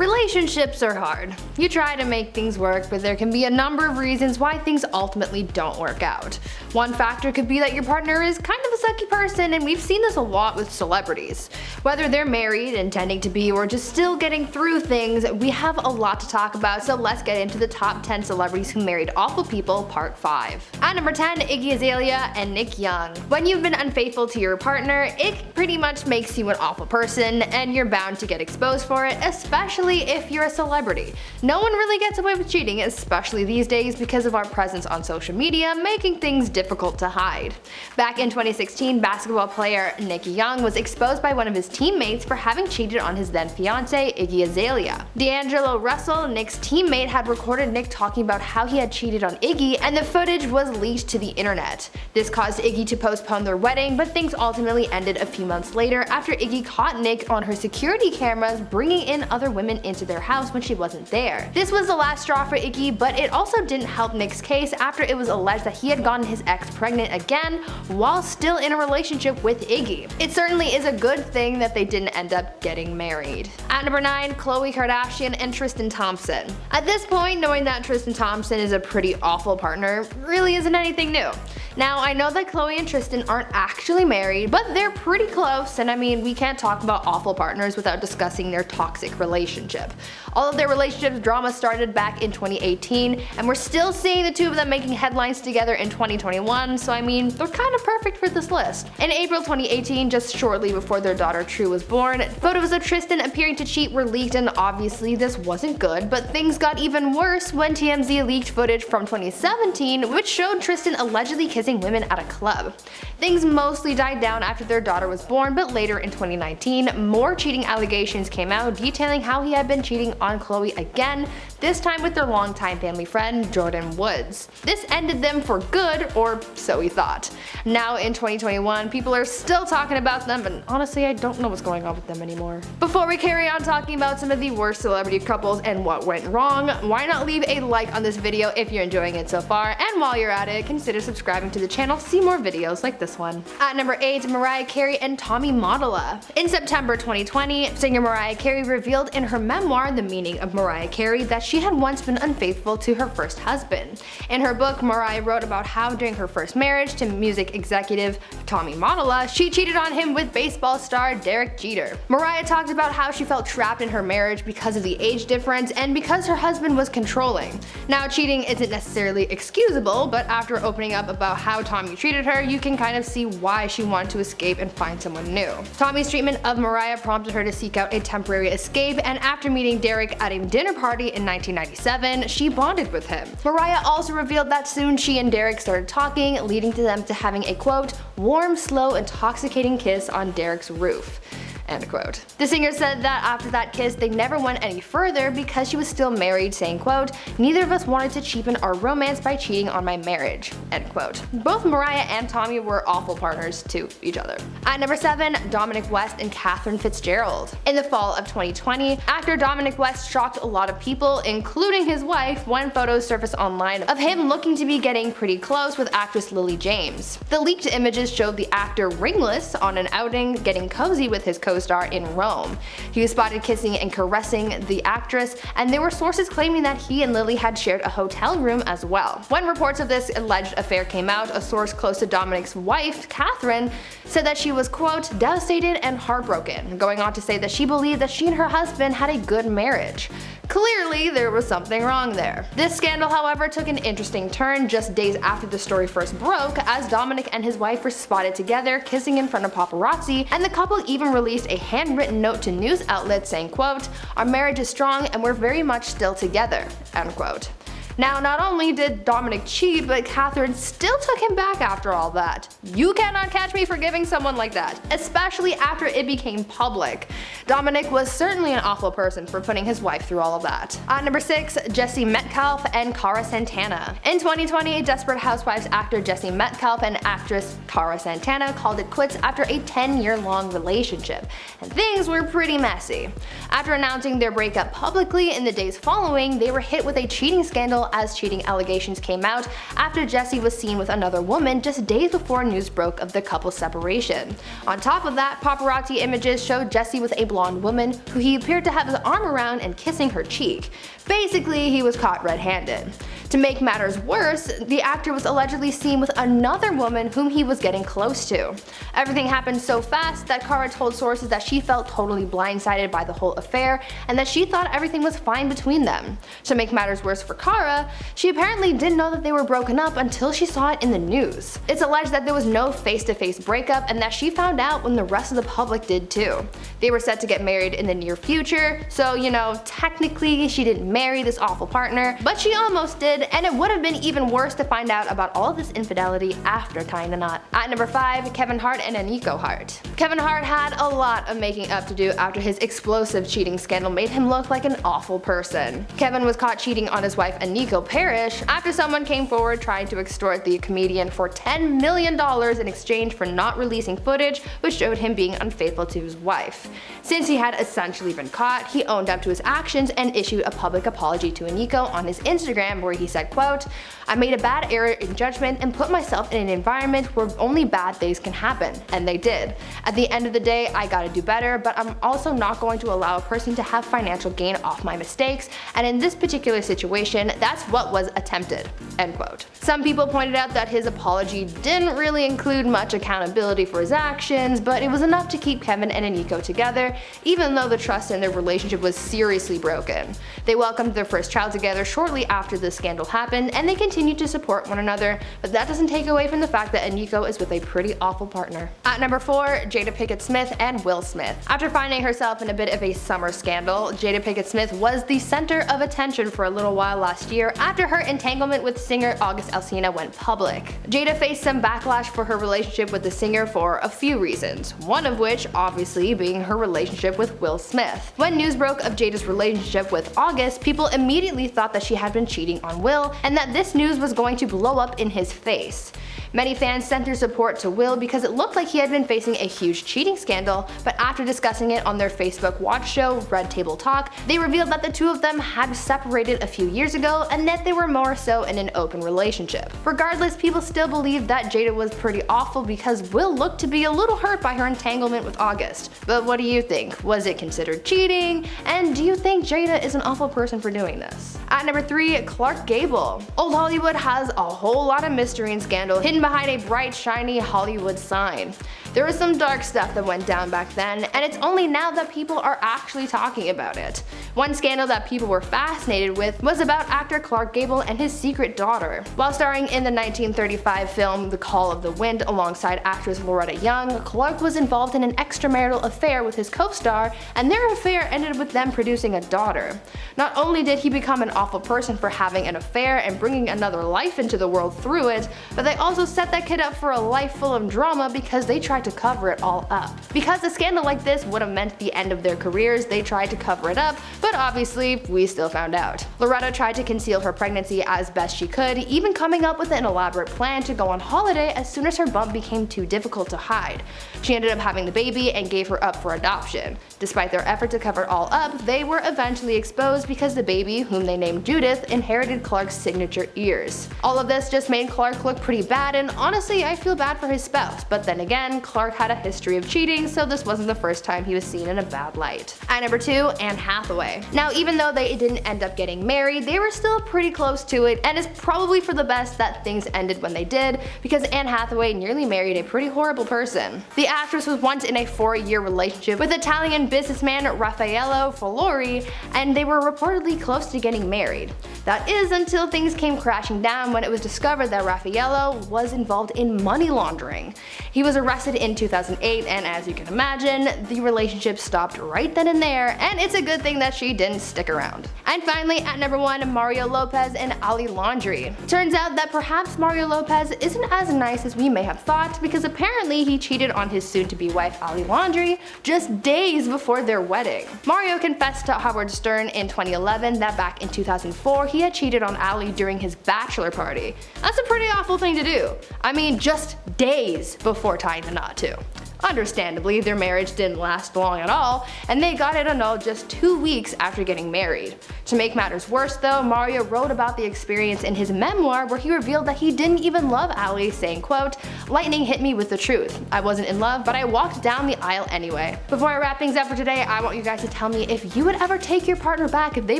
Relationships are hard. You try to make things work, but there can be a number of reasons why things ultimately don't work out. One factor could be that your partner is kind of a sucky person, and we've seen this a lot with celebrities. Whether they're married, intending to be, or just still getting through things, we have a lot to talk about, so let's get into the top 10 celebrities who married awful people, part 5. At number 10, Iggy Azalea and Nick Young. When you've been unfaithful to your partner, it pretty much makes you an awful person, and you're bound to get exposed for it, especially if you're a celebrity. No one really gets away with cheating, especially these days because of our presence on social media, making things difficult to hide. Back in 2016, basketball player Nick Young was exposed by one of his teammates for having cheated on his then fiancée, Iggy Azalea. D'Angelo Russell, Nick's teammate, had recorded Nick talking about how he had cheated on Iggy, and the footage was leaked to the internet. This caused Iggy to postpone their wedding, but things ultimately ended a few months later after Iggy caught Nick on her security cameras bringing in other women into their house when she wasn't there. This was the last straw for Iggy, but it also didn't help Nick's case after it was alleged that he had gotten his ex pregnant again while still in a relationship with Iggy. It certainly is a good thing that they didn't end up getting married. At number 9, Khloe Kardashian and Tristan Thompson. At this point, knowing that Tristan Thompson is a pretty awful partner really isn't anything new. Now, I know that Khloe and Tristan aren't actually married, but they're pretty close, and I mean, we can't talk about awful partners without discussing their toxic relationship. All of their relationship drama started back in 2018, and we're still seeing the two of them making headlines together in 2021, so I mean, they're kind of perfect for this list. In April 2018, just shortly before their daughter True was born, photos of Tristan appearing to cheat were leaked, and obviously this wasn't good, but things got even worse when TMZ leaked footage from 2017, which showed Tristan allegedly kissing women at a club. Things mostly died down after their daughter was born, but later in 2019, more cheating allegations came out detailing how he had been cheating on Khloe again, this time with their longtime family friend Jordan Woods. This ended them for good, or so he thought. Now in 2021, people are still talking about them, and honestly I don't know what's going on with them anymore. Before we carry on talking about some of the worst celebrity couples and what went wrong, why not leave a like on this video if you're enjoying it so far, and while you're at it, consider subscribing to the channel to see more videos like this one. At number 8, Mariah Carey and Tommy Mottola. In September 2020, singer Mariah Carey revealed in her memoir, The Meaning of Mariah Carey, that she had once been unfaithful to her first husband. In her book, Mariah wrote about how during her first marriage to music executive Tommy Mottola, she cheated on him with baseball star Derek Jeter. Mariah talked about how she felt trapped in her marriage because of the age difference and because her husband was controlling. Now, cheating isn't necessarily excusable, but after opening up about how Tommy treated her, you can kind of see why she wanted to escape and find someone new. Tommy's treatment of Mariah prompted her to seek out a temporary escape, and after meeting Derek at a dinner party in 1997, she bonded with him. Mariah also revealed that soon she and Derek started talking, leading to them to having a quote, warm, slow, intoxicating kiss on Derek's roof. End quote. The singer said that after that kiss, they never went any further because she was still married, saying, quote, neither of us wanted to cheapen our romance by cheating on my marriage. End quote. Both Mariah and Tommy were awful partners to each other. At number 7, Dominic West and Catherine Fitzgerald. In the fall of 2020, actor Dominic West shocked a lot of people, including his wife, when photos surfaced online of him looking to be getting pretty close with actress Lily James. The leaked images showed the actor ringless on an outing, getting cozy with his co-star in Rome. He was spotted kissing and caressing the actress, and there were sources claiming that he and Lily had shared a hotel room as well. When reports of this alleged affair came out, a source close to Dominic's wife, Catherine, said that she was, quote, devastated and heartbroken, going on to say that she believed that she and her husband had a good marriage. Clearly, there was something wrong there. This scandal, however, took an interesting turn just days after the story first broke, as Dominic and his wife were spotted together kissing in front of paparazzi, and the couple even released a handwritten note to news outlets saying, quote, our marriage is strong and we're very much still together, end quote. Now, not only did Dominic cheat, but Catherine still took him back after all that. You cannot catch me forgiving someone like that, especially after it became public. Dominic was certainly an awful person for putting his wife through all of that. At number 6, Jesse Metcalfe and Cara Santana. In 2020, Desperate Housewives actor Jesse Metcalfe and actress Cara Santana called it quits after a 10-year-long relationship, and things were pretty messy. After announcing their breakup publicly in the days following, they were hit with a cheating scandal as cheating allegations came out after Jesse was seen with another woman just days before news broke of the couple's separation. On top of that, paparazzi images showed Jesse with a blonde woman who he appeared to have his arm around and kissing her cheek. Basically, he was caught red-handed. To make matters worse, the actor was allegedly seen with another woman whom he was getting close to. Everything happened so fast that Cara told sources that she felt totally blindsided by the whole affair and that she thought everything was fine between them. To make matters worse for Cara, she apparently didn't know that they were broken up until she saw it in the news. It's alleged that there was no face-to-face breakup and that she found out when the rest of the public did too. They were set to get married in the near future, so technically she didn't marry this awful partner, but she almost did, and it would have been even worse to find out about all of this infidelity after tying the knot. At number 5, Kevin Hart and Eniko Hart. Kevin Hart had a lot of making up to do after his explosive cheating scandal made him look like an awful person. Kevin was caught cheating on his wife Eniko Parrish after someone came forward trying to extort the comedian for $10 million in exchange for not releasing footage which showed him being unfaithful to his wife. Since he had essentially been caught, he owned up to his actions and issued a public apology to Eniko on his Instagram where he said, quote, "I made a bad error in judgment and put myself in an environment where only bad things can happen, and they did. At the end of the day, I gotta do better, but I'm also not going to allow a person to have financial gain off my mistakes, and in this particular situation, that's what was attempted." End quote. Some people pointed out that his apology didn't really include much accountability for his actions, but it was enough to keep Kevin and Eniko together, even though the trust in their relationship was seriously broken. They welcomed their first child together shortly after the scandal happened, and they continued to support one another, but that doesn't take away from the fact that Eniko is with a pretty awful partner. At number 4, Jada Pinkett Smith and Will Smith. After finding herself in a bit of a summer scandal, Jada Pinkett Smith was the center of attention for a little while last year after her entanglement with singer August Alsina went public. Jada faced some backlash for her relationship with the singer for a few reasons, one of which obviously being her relationship with Will Smith. When news broke of Jada's relationship with August, people immediately thought that she had been cheating on Will and that this news was going to blow up in his face. Many fans sent their support to Will because it looked like he had been facing a huge cheating scandal, but after discussing it on their Facebook watch show, Red Table Talk, they revealed that the two of them had separated a few years ago and that they were more so in an open relationship. Regardless, people still believed that Jada was pretty awful because Will looked to be a little hurt by her entanglement with August. But what do you think? Was it considered cheating? And do you think Jada is an awful person for doing this? At number 3, Clarke Gable. Old Hollywood has a whole lot of mystery and scandal hidden behind a bright, shiny Hollywood sign. There was some dark stuff that went down back then, and it's only now that people are actually talking about it. One scandal that people were fascinated with was about actor Clarke Gable and his secret daughter. While starring in the 1935 film The Call of the Wind alongside actress Loretta Young, Clarke was involved in an extramarital affair with his co-star, and their affair ended with them producing a daughter. Not only did he become an awful person for having an affair and bringing another life into the world through it, but they also set that kid up for a life full of drama because they tried to cover it all up. Because a scandal like this would have meant the end of their careers, they tried to cover it up, but obviously we still found out. Loretta tried to conceal her pregnancy as best she could, even coming up with an elaborate plan to go on holiday as soon as her bump became too difficult to hide. She ended up having the baby and gave her up for adoption. Despite their effort to cover it all up, they were eventually exposed because the baby, whom they named Judith, inherited Clarke's signature ears. All of this just made Clarke look pretty bad, and honestly I feel bad for his spouse, but then again, Clarke had a history of cheating, so this wasn't the first time he was seen in a bad light. At number 2, Anne Hathaway. Now even though they didn't end up getting married, they were still pretty close to it, and it's probably for the best that things ended when they did, because Anne Hathaway nearly married a pretty horrible person. The actress was once in a 4-year relationship with Italian businessman Raffaello Folori, and they were reportedly close to getting married. That is until things came crashing down when it was discovered that Raffaello was involved in money laundering. He was arrested in 2008, and as you can imagine, the relationship stopped right then and there, and it's a good thing that she didn't stick around. And finally, at number 1, Mario Lopez and Ali Landry. Turns out that perhaps Mario Lopez isn't as nice as we may have thought, because apparently he cheated on his soon-to-be wife Ali Landry just days before their wedding. Mario confessed to Howard Stern in 2011 that back in 2004 he had cheated on Ali during his bachelor party. That's a pretty awful thing to do. I mean, just days before tying the knot too. Understandably, their marriage didn't last long at all, and they got it annulled just 2 weeks after getting married. To make matters worse though, Mario wrote about the experience in his memoir where he revealed that he didn't even love Ali, saying, quote, "Lightning hit me with the truth. I wasn't in love, but I walked down the aisle anyway." Before I wrap things up for today, I want you guys to tell me if you would ever take your partner back if they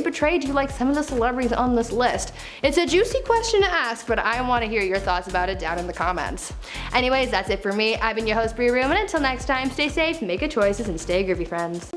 betrayed you like some of the celebrities on this list. It's a juicy question to ask, but I want to hear your thoughts about it down in the comments. Anyways, that's it for me. I've been your host, Brie Room, and until next time, stay safe, make good choices, and stay groovy, friends.